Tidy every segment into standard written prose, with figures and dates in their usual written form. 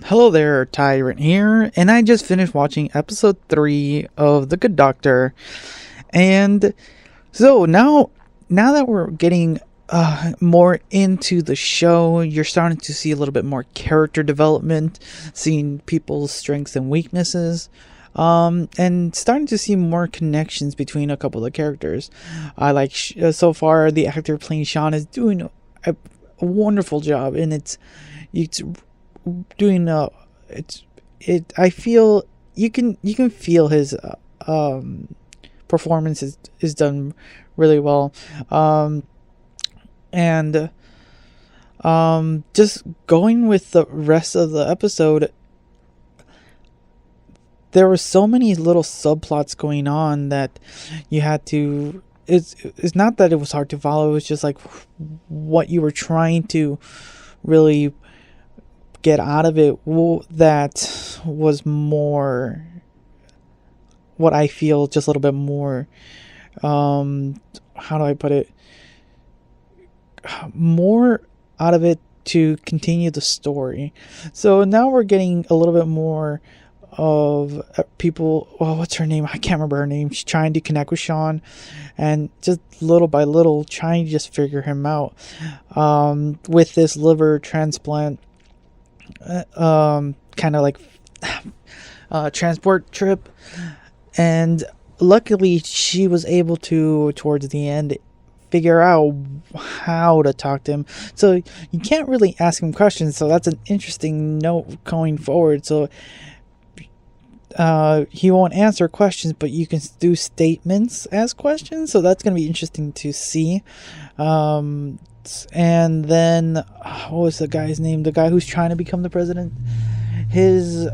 Hello there, Tyrant here, and I just finished watching episode 3 of The Good Doctor. And so now that we're getting more into the show, you're starting to see a little bit more character development, seeing people's strengths and weaknesses, and starting to see more connections between a couple of characters. I like so far the actor playing Sean is doing a wonderful job, and it's doing I feel you can feel his performance is done really well, and just going with the rest of the episode, there were so many little subplots going on that you had to it's not that it was hard to follow. It was just like what you were trying to really get out of it, that was more what I feel, just a little bit more, how do I put it, more out of it to continue the story. So now we're getting a little bit more of people. Oh, what's her name? I can't remember her name. She's trying to connect with Sean, and just little by little trying to just figure him out, with this liver transplant kind of like transport trip. And luckily she was able to, towards the end, figure out how to talk to him. So you can't really ask him questions, so that's an interesting note going forward. So he won't answer questions, but you can do statements as questions, so that's going to be interesting to see. And then what was the guy's name, the guy who's trying to become the president? His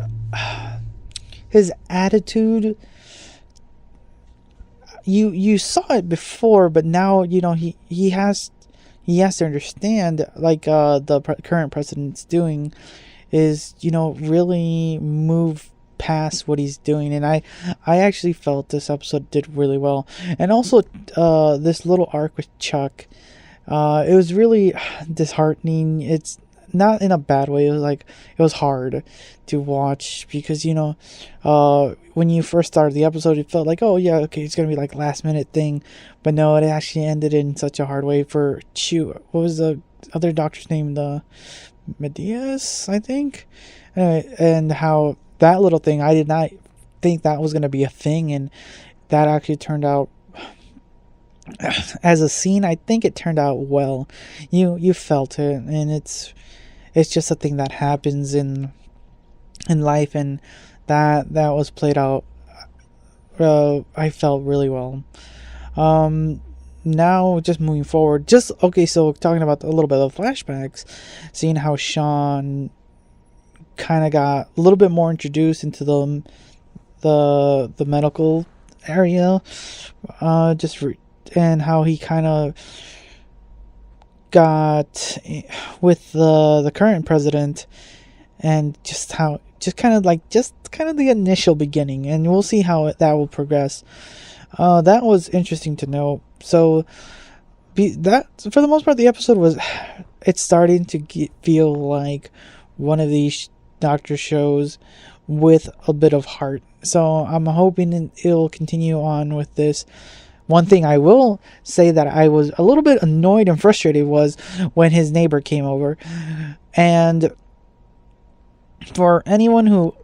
attitude, you saw it before, but now he has to understand, like the current president's doing is really move past what he's doing. And I actually felt this episode did really well. And also this little arc with Chuck, it was really disheartening. It's not in a bad way. It was hard to watch because when you first started the episode, it felt like, oh yeah, okay, it's gonna be like last minute thing, but no, it actually ended in such a hard way for Chew. What was the other doctor's name? The Medias, I think. Anyway, and how that little thing, I did not think that was gonna be a thing, and that actually turned out. As a scene, I think it turned out well. You felt it, and it's just a thing that happens in life, and that was played out. I felt really well. Now just moving forward, so talking about a little bit of flashbacks, seeing how Sean kind of got a little bit more introduced into the medical area, and how he kind of got with the current president, and just kind of the initial beginning, and we'll see how that will progress. That was interesting to know. So that, for the most part, the episode it's starting to feel like one of these doctor shows with a bit of heart. So I'm hoping it'll continue on with this. One thing I will say that I was a little bit annoyed and frustrated was when his neighbor came over. And for anyone who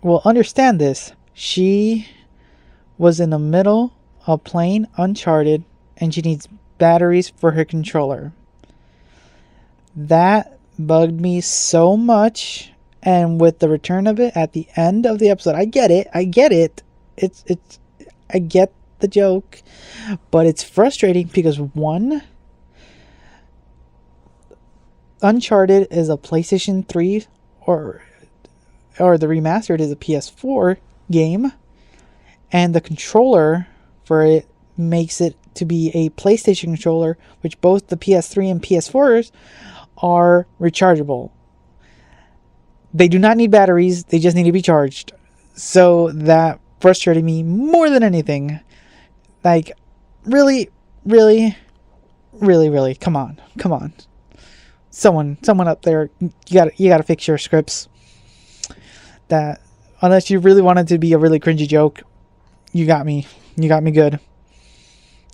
will understand this, she was in the middle of playing Uncharted, and she needs batteries for her controller. That bugged me so much. And with the return of it at the end of the episode, I get it. I get the joke, but it's frustrating because, one, Uncharted is a PlayStation 3 or the remastered is a PS4 game, and the controller for it makes it to be a PlayStation controller, which both the PS3 and PS4s are rechargeable. They do not need batteries, they just need to be charged. So that frustrated me more than anything. Like, really, come on. Someone up there, you gotta fix your scripts. that unless you really wanted to be a really cringy joke, you got me. You got me good.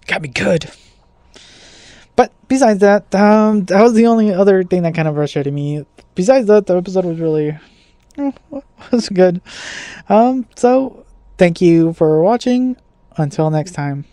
Got me good. But besides that, that was the only other thing that kind of frustrated me. Besides that, the episode was really was good. So thank you for watching. Until next time.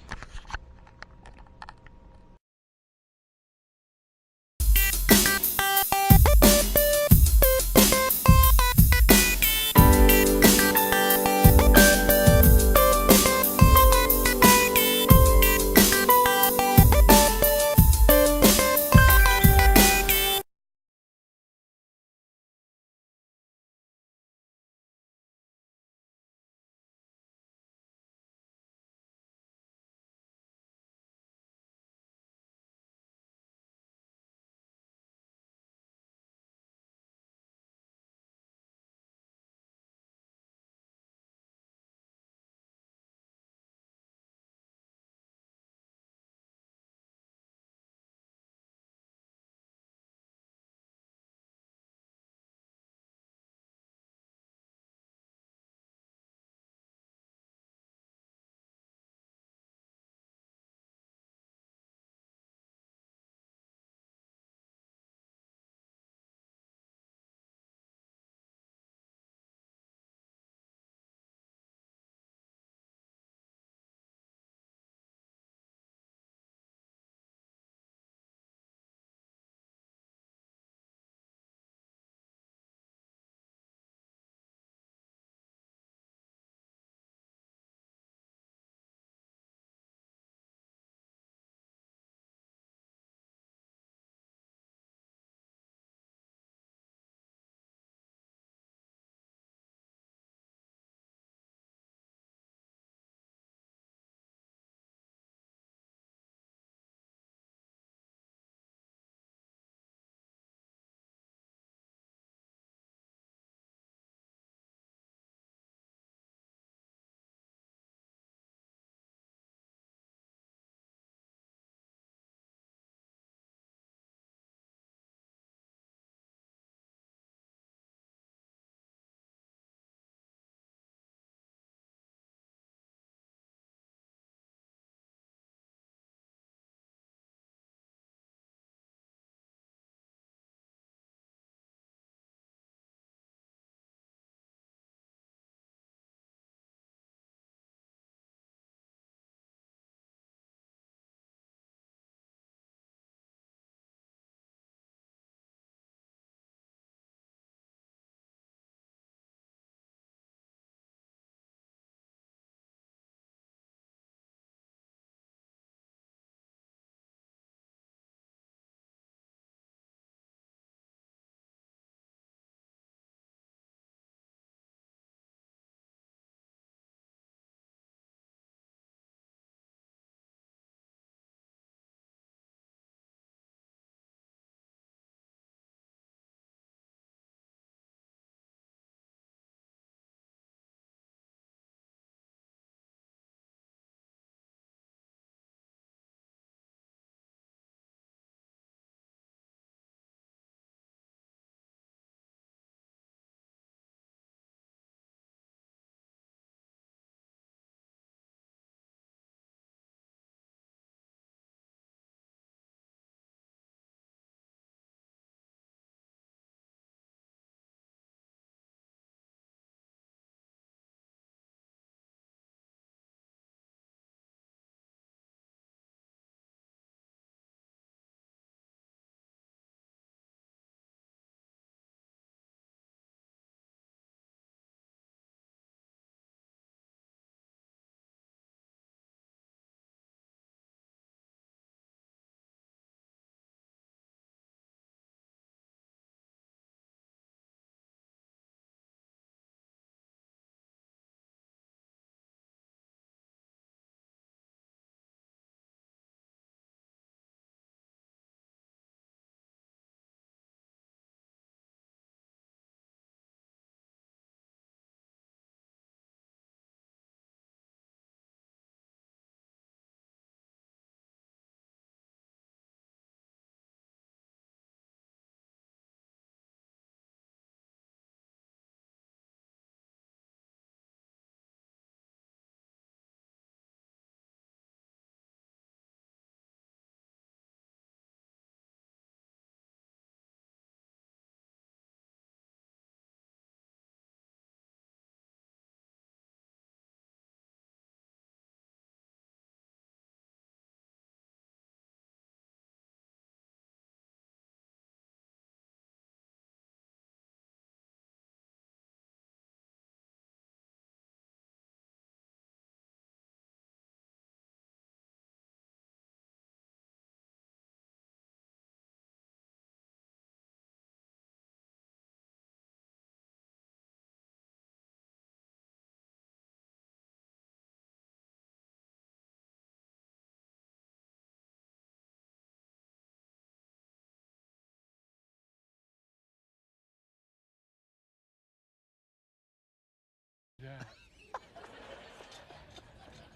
that.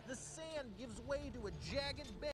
The sand gives way to a jagged bend.